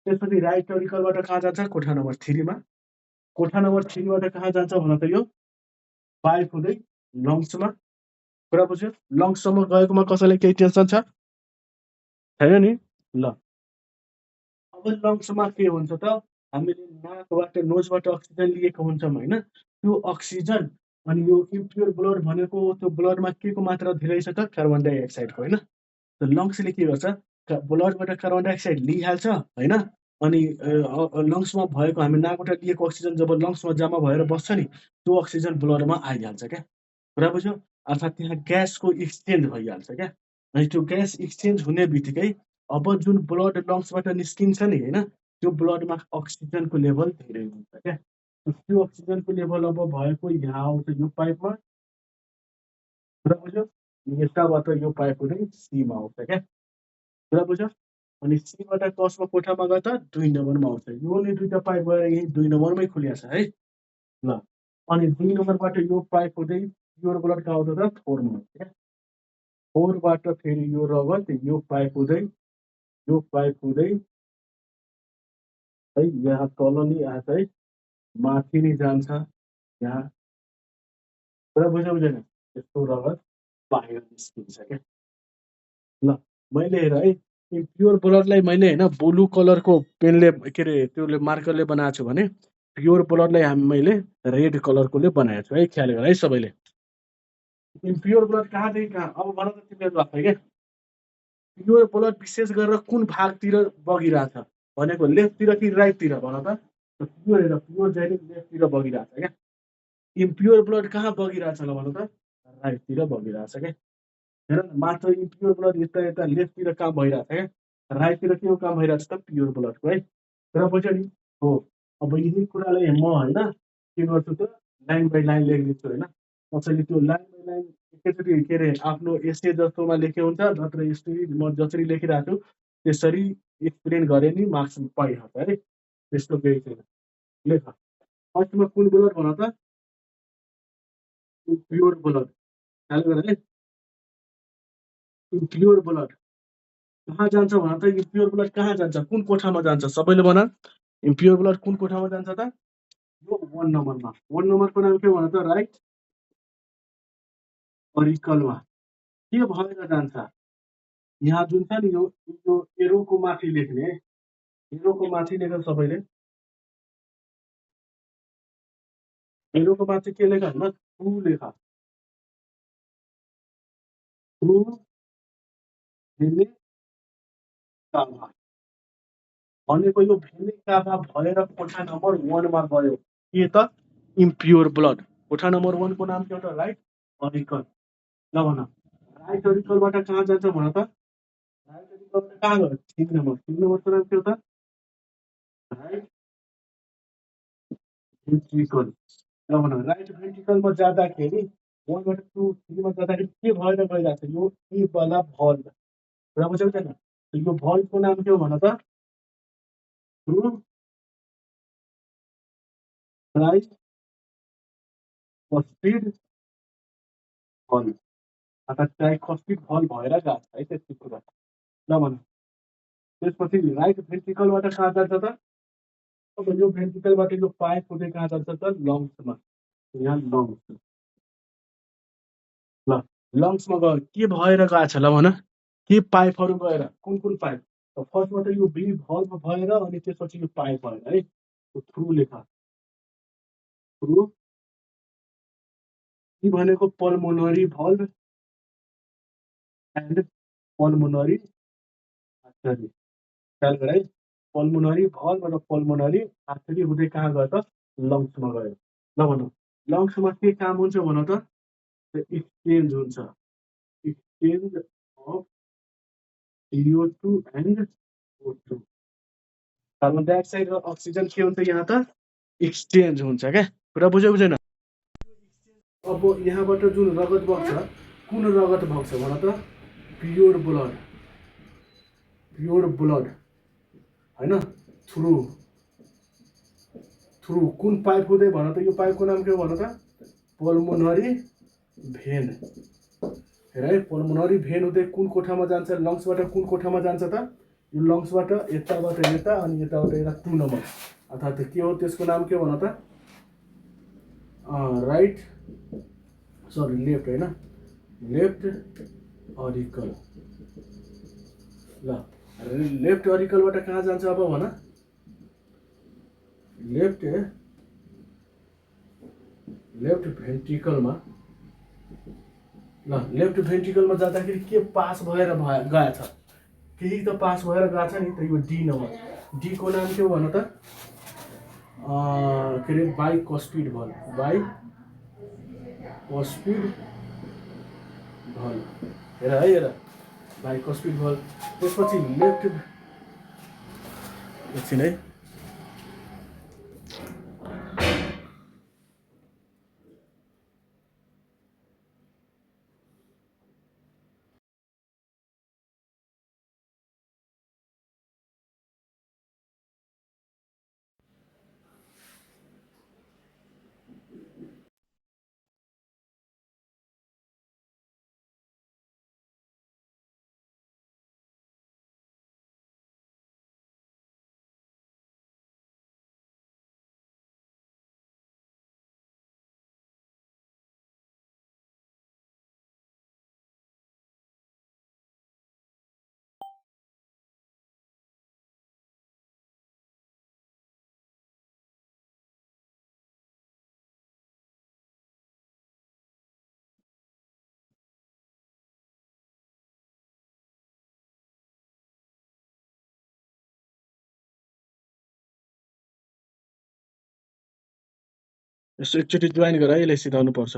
त्यसपछि राइट अरिकलबाट कहाँ जान्छ कोठा नम्बर 3 मा कोठा नम्बर 3 बाट कहाँ जान्छ भन त यो पाइप हुँदै लङ्समा कुरा बुझ्यो लङ्ससम्म गएकोमा कसैलाई केही टेन्सन छ छैन नि ल अब लङ्समा के हुन्छ त हामीले नाकबाट नोजबाट अक्सिजन लिएको हुन्छौँ हैन त्यो अक्सिजन अनि यो इम्प्योर ब्लड भनेको त्यो ब्लडमा के को मात्रा धेरै छ त कार्बन डाइअक्साइडको हैन त लङ्सले के गर्छ ब्लडबाट कार्बन डाइअक्साइड लिइहाल्छ हैन अनि लङ्समा भएको हामी नाकबाट लिएको अक्सिजन जब लङ्समा जम्मा भएर बस्छ नि त्यो अक्सिजन ब्लडमा आइहाल्छ क्या कुरा बुझ्यो अर्थात् त्यहाँ ग्यासको एक्सचेन्ज भइहाल्छ क्या अनि त्यो ग्यास एक्सचेन्ज हुने बित्तिकै अब जुन ब्लड लङ्सबाट निस्किन्छ नि हैन त्यो ब्लडमा अक्सिजनको लेभल धेरै हुन्छ क्या त्यो अक्सिजनको लेभल अब भएको यहाँ आउँछ यो पाइपमा कुरा बुझ्यो यताबाट यो पाइप हुँदै सीमा आउँछ क्या कुरा बुझ्यो अनि सीबाट कसमा कोठामा गयो त 2 नम्बरमा आउँछ यो नि दुईटा पाइप गएर यही 2 नम्बरमै खुलिया छ है ल अनि 2 नम्बरबाट यो पाइप हुँदै प्योर ब्लड कहाँ आउँछ त 4 मा आउँछ क्या 4 बाट फेरि यो रगत यो पाइप हुँदै है यहाँ तल नि आछ है माथि नि जान्छ यहाँ कुरा बुझ्यो बुझेन यस्तो रगत बाहिर निस्किन्छ क्या ल मैले हेर है प्योर ब्लडलाई मैले हैन ब्लू कलरको पेनले के अरे त्यसले मार्करले बनाएको छु भने प्योर ब्लडलाई मैले रेड कलरकोले बनाएको छु है ख्याल गर है सबैले इम्प्योर ब्लड कहाँदेखि कहाँ अब भन त तिमीहरू आफै क्या प्योर ब्लड विशेष गरेर कुन भागतिर बगिरहेछ भनेको लेफ्टतिर कि राइटतिर भन त प्योर हेर प्योर जहिले लेफ्टतिर बगिरहेछ क्या इम्प्योर ब्लड कहाँ बगिरहेछ ल भन त राइटतिर बगिरहेछ क्या हेर न मात्र इम्प्योर ब्लड यता लेफ्टतिर काम भइरहेछ क्या राइटतिर के हो काम भइरहेछ त प्योर ब्लडको है र बुझ्यो नि हो अब यही कुरालाई म होइन के गर्छु त लाइन बाई लाइन लेखिदिन्छु होइन कसैले त्यो लाइन बाई लाइन एकैचोटि के अरे आफ्नो एसे जस्तोमा लेखे हुन्छ नत्र यसरी म जसरी लेखिरहेको छु त्यसरी एक्सप्लेन गरे नि मार्क्स पाइहाल्छ है त्यस्तो केही छैन लेख फर्स्टमा कुन ब्लड भन त प्योर ब्लड ख्याल गर है प्योर ब्लड कहाँ जान्छ भन त इम्प्योर ब्लड कहाँ जान्छ कुन कोठामा जान्छ सबैले भन इम्प्योर ब्लड कुन कोठामा जान्छ त यो 1 नम्बरमा 1 नम्बरको नाम के भन त राइट अरिकलमा के भएर जान्छ यहाँ जुन छ नि यो एरोको माथि लेख्ने एरोको माथि लेख सबैले एरोको माथि के लेख होइन थ्रु लेख थ्रु भेने काभा भनेको यो भेने काभा भएर कोठा नम्बर 1 मा गयो के त इम्प्योर ब्लड कोठा नम्बर 1 को नाम के हो त राइट अरिकल ल भन राइट अरिकलबाट कहाँ जान्छ भन त राइट अरिकलबाट कहाँ गयो 3 नम्बरको नाम के हो त राइट भेन्ट्रिकल ल भन राइट भेन्ट्रिकलमा जाँदाखेरि 1 बाट 2 3 मा जाँदाखेरि के भएर गइरहेछ यो ए वाला भल्भ र बुझ्यौ छैन यो भल्भको नाम के हो भन त थ्रु राइट स्पिड भल्भ अर्थात् ट्राइकस्पिड भल्भ भएर गएको छ है त्यस्तो कुरा ल भन त्यसपछि राइट भेन्ट्रिकलबाट कहाँ जान्छ त अब यो भेन्ट्रिकलबाट यो पाइप हुँदै कहाँ जान्छ त लङ्समा यहाँ लङ्स ल लङ्समा गयो के भएर गएको छ ल भन के पाइपहरू गएर कुन पाइप फर्स्टमा त यो बी भल्भ भएर अनि त्यसपछि यो पाइप भएर है थ्रु लेख थ्रु के भनेको pulmonary valve and pulmonary artery ख्याल गर है पल्मोनरी भलबाट पल्मोनरी आर्टरी हुँदै कहाँ गयो त लङ्समा गयो। ल भनौँ लङ्समा के काम हुन्छ भन त एक्सचेन्ज हुन्छ exchange of CO2 and O2 carbon dioxide र अक्सिजन के हुन्छ यहाँ त एक्सचेन्ज हुन्छ क्या कुरा बुझ्यो बुझेन। अब यहाँबाट जुन रगत बग्छ कुन रगत बग्छ भन त प्योर ब्लड हैन थ्रु कुन पाइप हुँदै भन त यो पाइपको नाम के हो भन त पल्मोनरी भेन हेर है पल्मोनरी भेन हुँदै कुन कोठामा जान्छ लङ्सबाट कुन कोठामा जान्छ त यो लङ्सबाट यताबाट यता अनि यताबाट यता 2 नम्बर अर्थात् के हो त्यसको नाम के भन त राइट सरी लेफ्ट हैन लेफ्ट अरिकल ल लेफ्ट अरिकलबाट कहाँ जान्छ अब भन लेफ्ट भेन्ट्रिकलमा ल लेफ्ट भेन्ट्रिकलमा जाँदाखेरि के पास भएर गएछ केही त पास भएर गएछ नि त यो डी नम्बर डी को नाम के हो भन त के अरे बाइकस्पिड भल हेर है हेर बाइकस्पिड भल त्यसपछि लेफ्ट एकछिन है यसो एकचोटि जोइन गर है यसलाई सिधाउनु पर्छ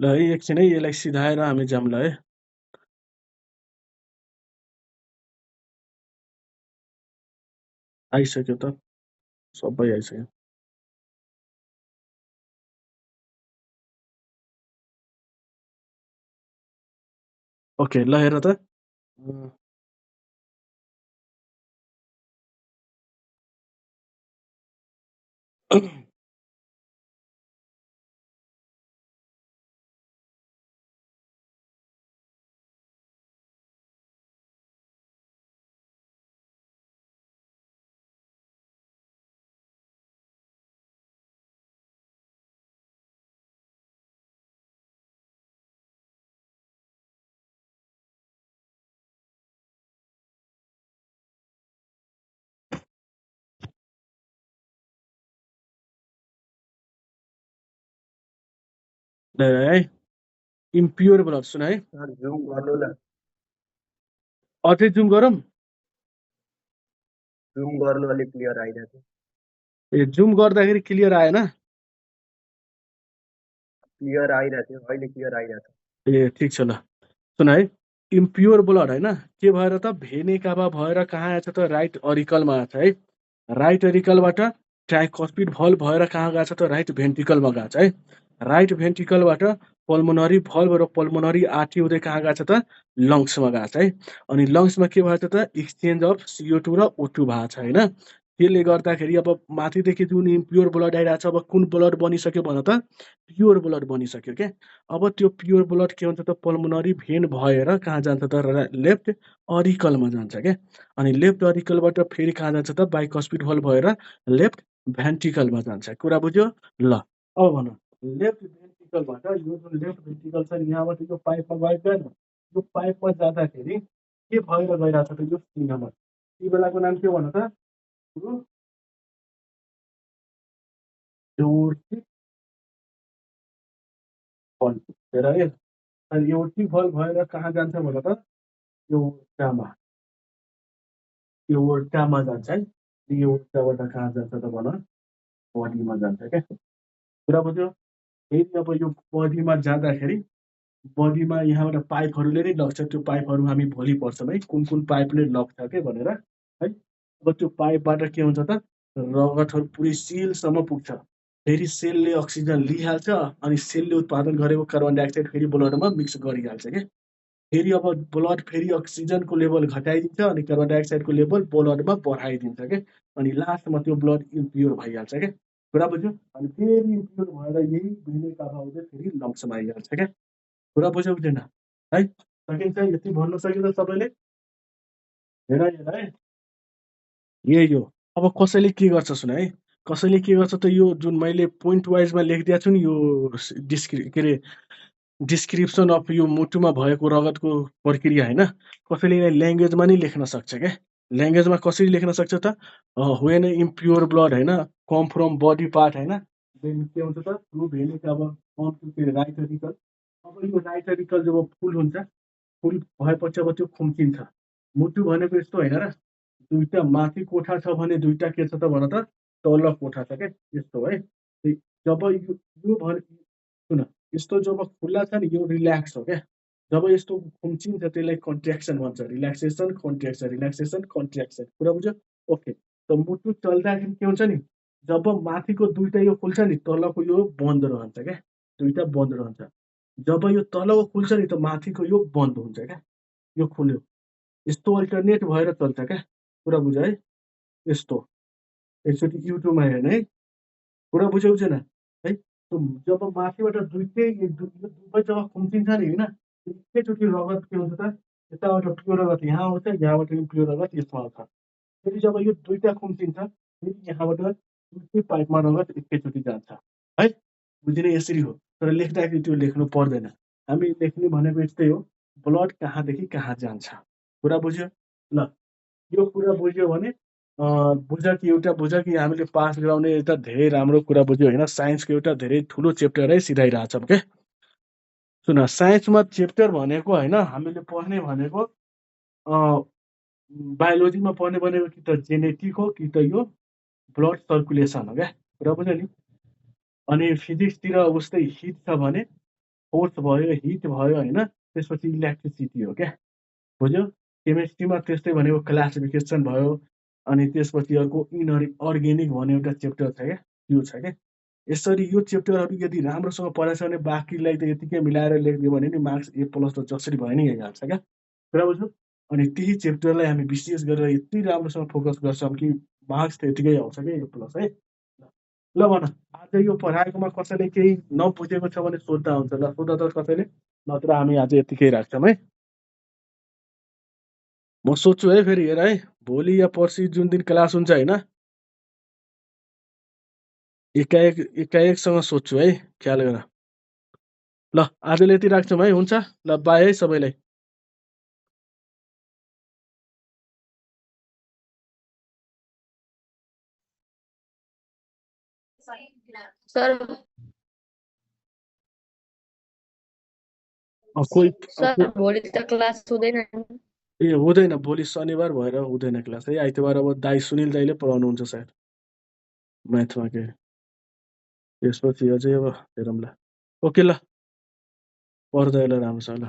ल है एकछिन है यसलाई सिधाएर हामी जाम ल है आइसक्यो त सबै आइसक्यो ओके ल हेर त ल है इम्प्योर ब्लड सुन है जुम गर्नु न अझै जुम गरौँ जुम गर्नु अलिक क्लियर आइरहेको छ ए जुम गर्दाखेरि क्लियर आएन क्लियर आइरहेको थियो अहिले क्लियर आइरहेको छ ए ठिक छ ल सुन है इम्प्योर ब्लड हैन के भएर त भेने काबा भएर कहाँ आएछ त राइट अरिकलमा आएछ है राइट अरिकलबाट ट्राइकस्पिड भल भएर कहाँ गएछ त राइट भेन्ट्रिकलमा गएछ है राइट भेन्ट्रिकलबाट पल्मोनरी भल्भ र पल्मोनरी आर्टरी हुँदै कहाँ गएछ त लङ्समा गएछ है अनि लङ्समा के भएछ त एक्सचेन्ज अफ CO2 र O2 भएको छ हैन त्यसले गर्दाखेरि अब माथिदेखि जुन इम्प्योर ब्लड आइरहेको छ, अब कुन ब्लड बनिसक्यो भन त? प्योर ब्लड बनिसक्यो क्या। अब त्यो प्योर ब्लड के हुन्छ त, पल्मोनरी भेन भएर कहाँ जान्छ त? लेफ्ट अरिकलमा जान्छ क्या। अनि लेफ्ट अरिकलबाट फेरि कहाँ जान्छ त? बाइकस्पिड भल भएर लेफ्ट भेन्ट्रिकलमा जान्छ। कुरा बुझ्यो? ल अब भन, लेफ्ट भेन्ट्रिकलबाट यो जुन लेफ्ट भेन्ट्रिकल छ नि, यहाँबाट यो पाइपमा गयो गएन? यो पाइपमा जाँदाखेरि के भएर गइरहेको छ त? यो सिग्नल, ती बेलाको नाम के भन त? Aortic valve. हेर है, अनि एओर्टिक भल्भ भएर कहाँ जान्छ भन त? एओर्टामा, एओर्टामा जान्छ है। एओर्टाबाट कहाँ जान्छ त भन? बडीमा जान्छ क्या। कुरा बुझ्यो? फेरि अब यो बडीमा जाँदाखेरि बडीमा यहाँबाट पाइपहरूले नै लग्छ। त्यो पाइपहरू हामी भोलि पढ्छौँ है, कुन कुन पाइपले लग्छ के भनेर है। अब त्यो पाइपबाट के हुन्छ त? रगतहरू पुरै सेलसम्म पुग्छ। फेरि सेलले अक्सिजन लिइहाल्छ, अनि सेलले उत्पादन गरेको कार्बन डाइअक्साइड फेरि ब्लडमा मिक्स गरिहाल्छ क्या। फेरि अब ब्लड फेरि अक्सिजनको लेभल घटाइदिन्छ, अनि कार्बन डाइअक्साइडको लेभल ब्लडमा बढाइदिन्छ क्या। अनि लास्टमा त्यो ब्लड इम्प्योर भइहाल्छ क्या। कुरा बुझ्यो? अनि फेरि इम्प्योर भएर यही भेने काभा हुँदै फेरि लङ्समा आइहाल्छ क्या। कुरा बुझ्यो बुझेन है? सकिन्छ? यति भन्न सकिन्छ सबैले? हेर हेर है, यही हो। अब कसैले के गर्छ सुन है, कसैले के गर्छ त, यो जुन मैले पोइन्ट वाइजमा लेखिदिएको छु नि, यो के अरे डिस्क्रिप्सन अफ यो मुटुमा भएको रगतको प्रक्रिया होइन, कसैले यसलाई ल्याङ्ग्वेजमा नै लेख्न सक्छ क्या। ल्याङ्ग्वेजमा कसरी लेख्न सक्छ त? वेन इम्प्योर ब्लड होइन कम फ्रम बडी पार्ट होइन, देन के हुन्छ त? थ्रु भेनिक अब कम टु राइट एरिकल। अब यो राइट एरिकल जब फुल हुन्छ, फुल भएपछि अब त्यो खुम्चिन्छ। मुटु भनेको यस्तो होइन र, दुईटा माथि कोठा छ भने दुईटा के छ त भन त? तल कोठा छ क्या। यस्तो है। जब यो सुन, यस्तो जब खुल्ला छ नि, यो रिल्याक्स हो क्या। जब यस्तो खुम्चिन्छ त्यसलाई कन्ट्र्याक्सन भन्छ। Relaxation contraction, relaxation contraction. कुरा बुझ्यो? ओके। त मुटु चल्दाखेरि के हुन्छ नि, जब माथिको दुईटा यो खुल्छ नि, तलको यो बन्द रहन्छ क्या। दुईटा बन्द रहन्छ। जब यो तलको खुल्छ नि, त माथिको यो बन्द हुन्छ क्या। यो खुल्यो, यस्तो अल्टरनेट भएर चल्छ क्या। कुरा बुझ्यो है? यस्तो एकचोटि युट्युबमा हेर्ने है। कुरा बुझ्यो बुझेन है? जब माथिबाट दुईटै दुवै जब खुम्चिन्छ नि होइन, एकैचोटि रगत के हुन्छ त? यताबाट प्योर रगत यहाँ आउँछ, यहाँबाट प्योर रगत यसमा आउँछ। फेरि जब यो दुईटा खुम्चिन्छ, फेरि यहाँबाट दुईटै पाइपमा रगत एकैचोटि जान्छ है। बुझिने? यसरी हो। तर लेख्दाखेरि त्यो लेख्नु पर्दैन। हामी लेख्ने भनेको यस्तै हो, ब्लड कहाँदेखि कहाँ जान्छ। कुरा बुझ्यो? ल, यो कुरा बुझ्यो भने बुझ कि हामीले पास गराउने एउटा धेरै राम्रो कुरा बुझ्यो होइन। साइन्सको एउटा धेरै ठुलो च्याप्टरै सिधाइरहेछौँ क्या। सुन, साइन्समा च्याप्टर भनेको होइन, हामीले पढ्ने भनेको बायोलोजीमा पढ्ने भनेको कि त जेनेटिक हो, कि त यो ब्लड सर्कुलेसन हो क्या। कुरा बुझ्यो नि? अनि फिजिक्सतिर उस्तै हिट छ भने फोर्स भयो, हिट भयो होइन, त्यसपछि इलेक्ट्रिसिटी हो क्या। बुझ्यो? केमिस्ट्रीमा त्यस्तै भनेको क्लासिफिकेसन भयो। अनि त्यसपछि अर्को अर्ग्यानिक भन्ने एउटा च्याप्टर छ क्या, त्यो छ क्या। यसरी यो च्याप्टरहरू यदि राम्रोसँग पढाएको छ भने बाँकीलाई त यतिकै मिलाएर लेखिदियो भने नि मार्क्स A+ त जसरी भयो नि आइहाल्छ क्या। कुरा बुझ्यो? अनि त्यही च्याप्टरलाई हामी विशेष गरेर यति राम्रोसँग फोकस गर्छौँ कि मार्क्स त यतिकै आउँछ क्या A+ है। ल भन, आज यो पढाएकोमा कसैले केही नबुझेको छ भने सोद्धा हुन्छ। ल सोध त कसैले, नत्र हामी आज यतिकै राख्छौँ है। म सोध्छु है फेरि। हेर है, भोलि या पर्सि जुन दिन क्लास हुन्छ होइन, एकाएकसँग सोध्छु है, ख्याल गर। ल आजले यति राख्छौँ है। हुन्छ, ल बाई है सबैलाई। सर कोही सर भोलि त क्लास हुँदैन नि? ए हुँदैन, भोलि शनिबार भएर हुँदैन क्लास है। आइतबार अब दाई सुनिल दाईले पढाउनुहुन्छ सायद म्याथमा के। त्यसपछि अझै अब हेरौँला। ओके ल, पढ्दै ल राम्रोसँग ल।